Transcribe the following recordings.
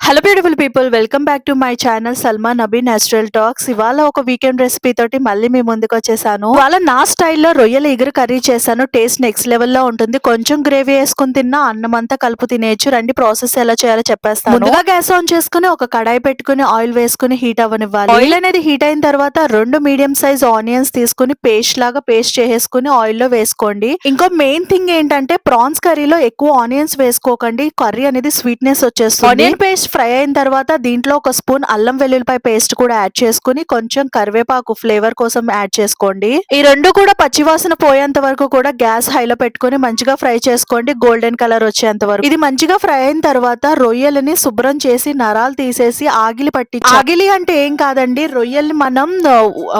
Hello beautiful people, welcome back to my channel Salma Nabi natural talks. ఇవాళ ఒక weekend recipe తోటి మళ్ళీ మీ ముందుకు వచ్చేసాను. ఇవాళ నా స్టైల్లో రొయ్యల ఇగురు కర్రీ చేశాను. టేస్ట్ నెక్స్ట్ లెవెల్లో ఉంటుంది. కొంచెం గ్రేవీ వేసుకుని తిన్నా అన్నం అంతా కలుపు తినేయచ్చు. రండి ప్రాసెస్ ఎలా చేయాలో చెప్పేస్తాను. ముందుగా గ్యాస్ ఆన్ చేసుకుని ఒక కడాయి పెట్టుకుని ఆయిల్ వేసుకుని హీట్ అవ్వనివ్వాలి. ఆయిల్ అనేది హీట్ అయిన తర్వాత 2 మీడియం సైజ్ ఆనియన్స్ తీసుకుని పేస్ట్ లాగా పేస్ట్ చేసేసుకుని ఆయిల్ లో వేసుకోండి. ఇంకో మెయిన్ థింగ్ ఏంటంటే ప్రాన్స్ కర్రీలో ఎక్కువ ఆనియన్స్ వేసుకోకండి. కర్రీ అనేది స్వీట్నెస్ వచ్చేస్తుంది. ఆనియన్ పేస్ట్ ఫ్రై అయిన తర్వాత దీంట్లో ఒక స్పూన్ అల్లం వెల్లుల్లిపాయ పేస్ట్ కూడా యాడ్ చేసుకుని కొంచెం కరివేపాకు ఫ్లేవర్ కోసం యాడ్ చేసుకోండి. ఈ రెండు కూడా పచ్చివాసన పోయేంత వరకు కూడా గ్యాస్ హైలో పెట్టుకుని మంచిగా ఫ్రై చేసుకోండి, గోల్డెన్ కలర్ వచ్చేంత వరకు. ఇది మంచిగా ఫ్రై అయిన తర్వాత రొయ్యలని శుభ్రం చేసి నరాలు తీసేసి ఆగిలి పట్టించి, ఆగిలి అంటే ఏం కాదండి, రొయ్యల్ని మనం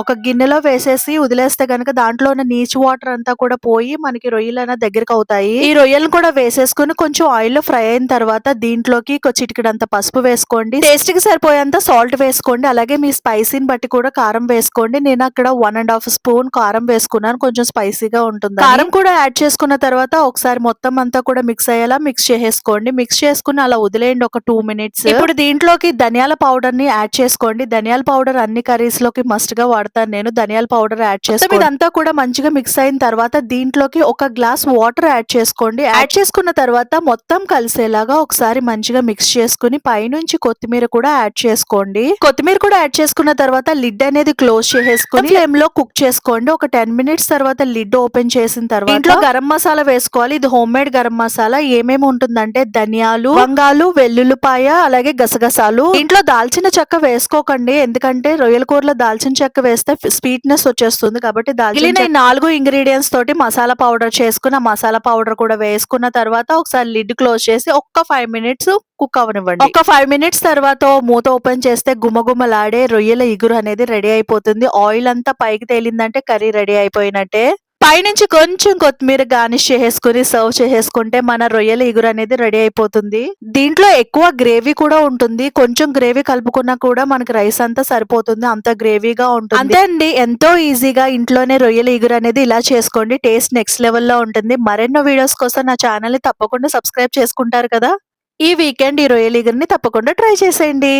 ఒక గిన్నెలో వేసేసి వదిలేస్తే గనక దాంట్లో ఉన్న నీచు వాటర్ అంతా కూడా పోయి మనకి రొయ్యలు అనేది దగ్గరకు అవుతాయి. ఈ రొయ్యలను కూడా వేసేసుకుని కొంచెం ఆయిల్ లో ఫ్రై అయిన తర్వాత దీంట్లోకి చిటికెడంత పసుపు వేసుకోండి, టేస్ట్ కి సరిపోయేంత సాల్ట్ వేసుకోండి, అలాగే మీ స్పైసీని బట్టి కూడా కారం వేసుకోండి. నేను అక్కడ 1.5 స్పూన్ కారం వేసుకున్నాను, కొంచెం స్పైసీగా ఉంటుంది. కారం కూడా యాడ్ చేసుకున్న తర్వాత ఒకసారి మొత్తం అంతా కూడా మిక్స్ అయ్యేలా మిక్స్ చేసేసుకోండి. మిక్స్ చేసుకుని అలా వదిలేయండి ఒక 2 మినిట్స్. ఇప్పుడు దీంట్లోకి ధనియాల పౌడర్ ని యాడ్ చేసుకోండి. ధనియాల పౌడర్ అన్ని కర్రీస్ లోకి మస్ట్ గా వాడతాను నేను. ధనియాల పౌడర్ యాడ్ చేసుకోండి. ఇదంతా కూడా మంచిగా మిక్స్ అయిన తర్వాత దీంట్లోకి ఒక గ్లాస్ వాటర్ యాడ్ చేసుకోండి. యాడ్ చేసుకున్న తర్వాత మొత్తం కలిసేలాగా ఒకసారి మంచిగా మిక్స్ చేసుకుని పైనుంచి కొత్తిమీర కూడా యాడ్ చేసుకోండి. కొత్తిమీర కూడా యాడ్ చేసుకున్న తర్వాత లిడ్ అనేది క్లోజ్ చేసేసుకుని ఫ్లేమ్ లో కుక్ చేసుకోండి. ఒక 10 మినిట్స్ తర్వాత లిడ్ ఓపెన్ చేసిన తర్వాత ఇంట్లో గరం మసాలా వేసుకోవాలి. ఇది హోమ్ మేడ్ గరం మసాలా. ఏమేమి ఉంటుందంటే ధనియాలు, లవంగాలు, వెల్లుల్లిపాయ, అలాగే గసగసాలు. ఇంట్లో దాల్చిన చెక్క వేసుకోకండి, ఎందుకంటే రొయ్యల కూరలో దాల్చిన చెక్క వేస్తే స్వీట్నెస్ వచ్చేస్తుంది. కాబట్టి దాల్చిన 4 ఇంగ్రీడియంట్స్ తోటి మసాలా పౌడర్ చేసుకుని ఆ మసాలా పౌడర్ కూడా వేసుకున్న తర్వాత ఒకసారి లిడ్ క్లోజ్ చేసి ఒక్క 5 మినిట్స్ కుక్ అవనివ్వండి. ఒక 5 మినిట్స్ తర్వాత మూత ఓపెన్ చేస్తే గుమగుమలాడే రొయ్యల ఇగురు అనేది రెడీ అయిపోతుంది. ఆయిల్ అంతా పైకి తేలిందంటే కర్రీ రెడీ అయిపోయినట్టే. పైనుంచి కొంచెం కొత్తిమీర గార్నిష్ చేసేసుకుని సర్వ్ చేసేసుకుంటే మన రొయ్యల ఇగురు అనేది రెడీ అయిపోతుంది. దీంట్లో ఎక్కువ గ్రేవీ కూడా ఉంటుంది. కొంచెం గ్రేవీ కలుపుకున్నా కూడా మనకి రైస్ అంతా సరిపోతుంది, అంత గ్రేవీగా ఉంటుంది. అంతే అండి, ఎంతో ఈజీగా ఇంట్లోనే రొయ్యల ఇగురు అనేది ఇలా చేసుకోండి. టేస్ట్ నెక్స్ట్ లెవెల్లో ఉంటుంది. మరెన్నో వీడియోస్ కోసం నా ఛానల్ ని తప్పకుండా సబ్స్క్రైబ్ చేసుకుంటారు కదా. ఈ వీకెండ్ ఈ రొయ్యల ఇగురుని తప్పకుండా ట్రై చేసేయండి.